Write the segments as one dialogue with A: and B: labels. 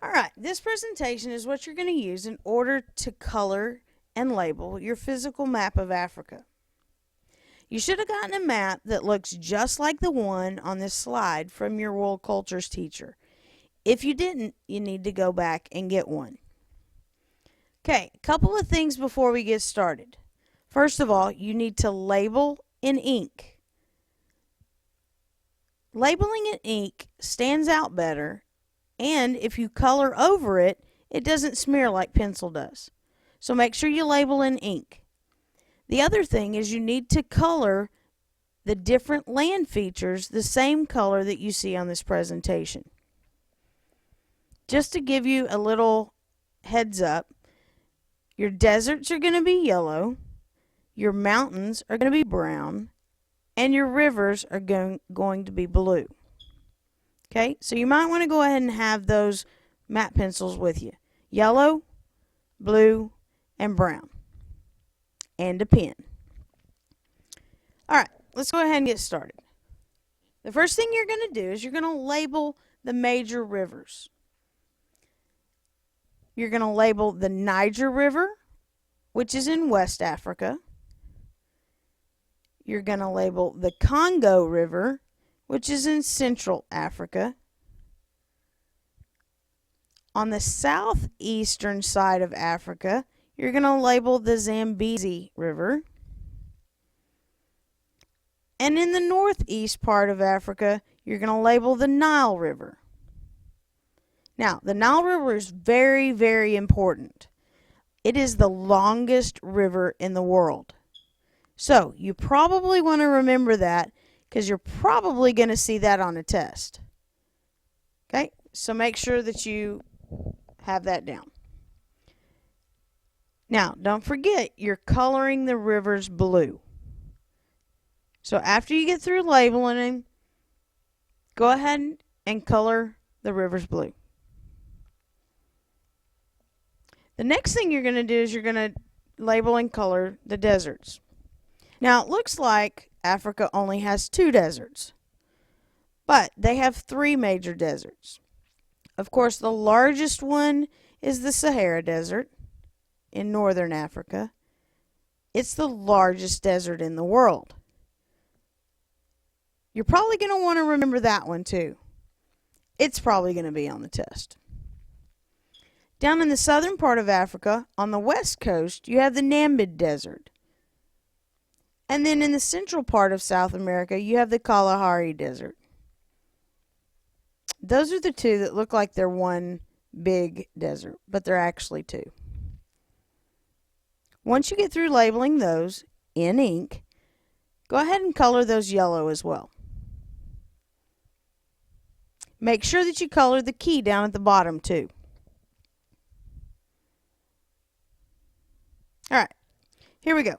A: Alright, this presentation is what you're going to use in order to color and label your physical map of Africa. You should have gotten a map that looks just like the one on this slide from your world cultures teacher. If you didn't, you need to go back and get one. Okay, a couple of things before we get started. First of all, you need to label in ink. Labeling in ink stands out better, and if you color over it, it doesn't smear like pencil does. So make sure you label in ink. The other thing is you need to color the different land features the same color that you see on this presentation. Just to give you a little heads up, your deserts are going to be yellow, your mountains are going to be brown, and your rivers are going to be blue. Okay, so you might want to go ahead and have those map pencils with you. Yellow, blue, and brown. And a pen. Alright, let's go ahead and get started. The first thing you're going to do is you're going to label the major rivers. You're going to label the Niger River, which is in West Africa. You're going to label the Congo River, which is in Central Africa. On the southeastern side of Africa, you're going to label the Zambezi River. And in the northeast part of Africa, you're going to label the Nile River. Now, the Nile River is very, very important. It is the longest river in the world. So, you probably want to remember that because you're probably going to see that on a test. Okay, so make sure that you have that down. Now, don't forget, you're coloring the rivers blue. So after you get through labeling them, go ahead and color the rivers blue. The next thing you're going to do is you're going to label and color the deserts. Now, it looks like Africa only has 2 deserts, but they have 3 major deserts. Of course, the largest one is the Sahara Desert in northern Africa. It's the largest desert in the world. You're probably going to want to remember that one too. It's probably going to be on the test. Down in the southern part of Africa, on the west coast, you have the Namib Desert. And then in the central part of South America, you have the Kalahari Desert. Those are the 2 that look like they're one big desert, but they're actually 2. Once you get through labeling those in ink, go ahead and color those yellow as well. Make sure that you color the key down at the bottom too. Alright, here we go.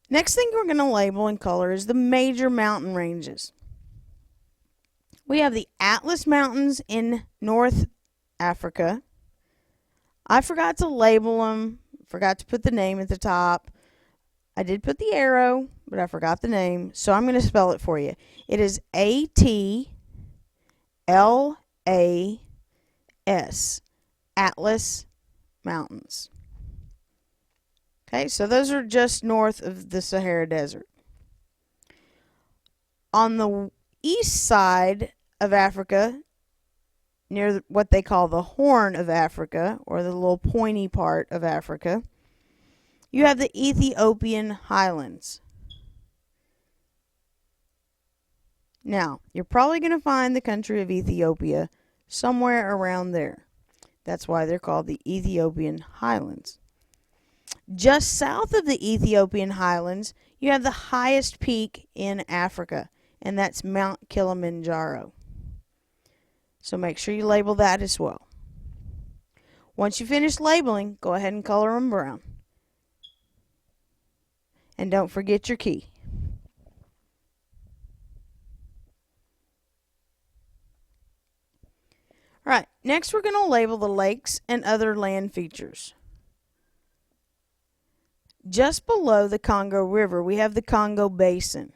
A: Next thing we're going to label and color is the major mountain ranges. We have the Atlas Mountains in North Africa. I forgot to label them, forgot to put the name at the top. I did put the arrow, but I forgot the name, so I'm going to spell it for you. It is A-T-L-A-S, Atlas Mountains. Okay, so those are just north of the Sahara Desert. On the east side of Africa, near what they call the Horn of Africa, or the little pointy part of Africa, you have the Ethiopian Highlands. Now, you're probably going to find the country of Ethiopia somewhere around there. That's why they're called the Ethiopian Highlands. Just south of the Ethiopian Highlands, you have the highest peak in Africa, and that's Mount Kilimanjaro. So make sure you label that as well. Once you finish labeling, go ahead and color them brown. And don't forget your key. Alright, next we're going to label the lakes and other land features. Just below the Congo River, we have the Congo Basin.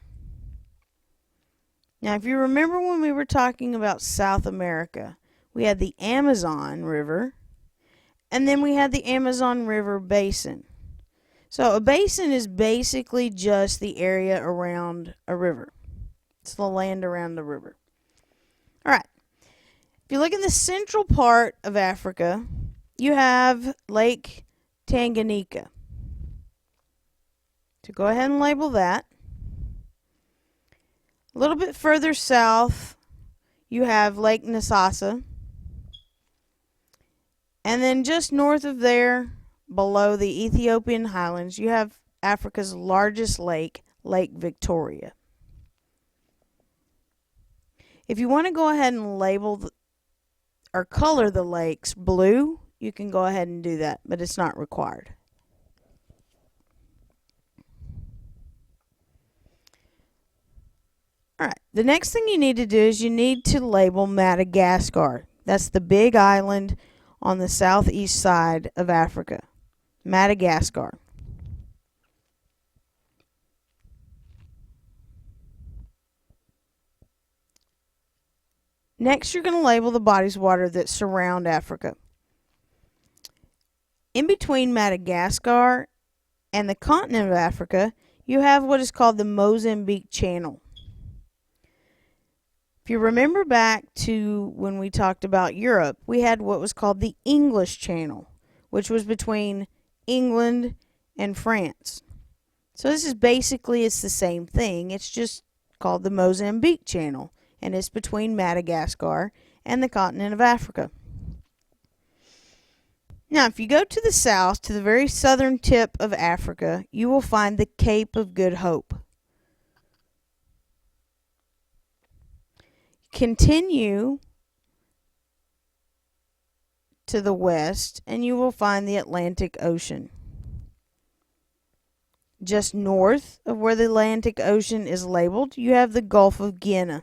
A: Now, if you remember when we were talking about South America, we had the Amazon River, and then we had the Amazon River Basin. So a basin is basically just the area around a river. It's the land around the river. All right. If you look in the central part of Africa, you have Lake Tanganyika. So go ahead and label that. A little bit further south, you have Lake Nyassa. And then just north of there, below the Ethiopian highlands, you have Africa's largest lake, Lake Victoria. If you want to go ahead and label or color the lakes blue, you can go ahead and do that, but it's not required. All right, the next thing you need to do is you need to label Madagascar. That's the big island on the southeast side of Africa. Madagascar. Next, you're going to label the bodies of water that surround Africa. In between Madagascar and the continent of Africa, you have what is called the Mozambique Channel. If you remember back to when we talked about Europe, we had what was called the English Channel, which was between England and France. So this is basically, it's the same thing. It's just called the Mozambique Channel, and it's between Madagascar and the continent of Africa. Now, if you go to the south, to the very southern tip of Africa, you will find the Cape of Good Hope. Continue to the west, and you will find the Atlantic Ocean. Just north of where the Atlantic Ocean is labeled, you have the Gulf of Guinea.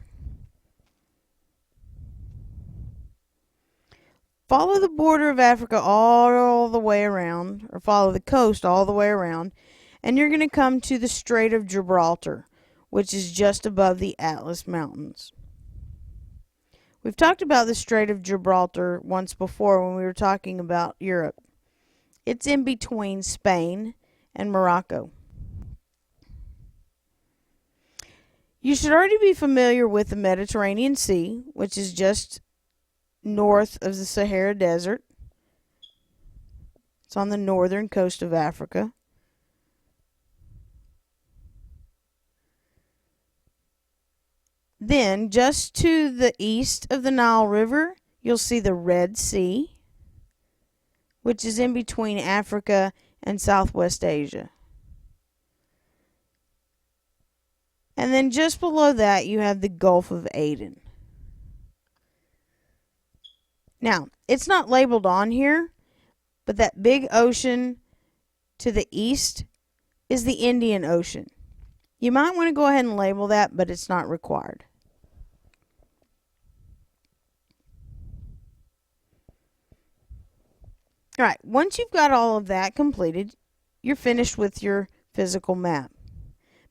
A: Follow the border of Africa all the way around, or follow the coast all the way around, and you're going to come to the Strait of Gibraltar, which is just above the Atlas Mountains. We've talked about the Strait of Gibraltar once before when we were talking about Europe. It's in between Spain and Morocco. You should already be familiar with the Mediterranean Sea, which is just north of the Sahara Desert. It's on the northern coast of Africa. Then, just to the east of the Nile River, you'll see the Red Sea, which is in between Africa and Southwest Asia. And then just below that, you have the Gulf of Aden. Now, it's not labeled on here, but that big ocean to the east is the Indian Ocean. You might want to go ahead and label that, but it's not required. All right, once you've got all of that completed, you're finished with your physical map.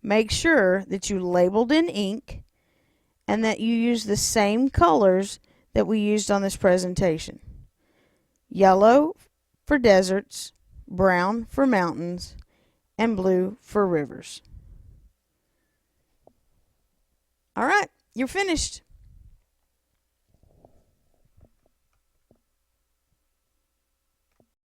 A: Make sure that you labeled in ink and that you use the same colors that we used on this presentation. Yellow for deserts, brown for mountains, and blue for rivers. All right, you're finished.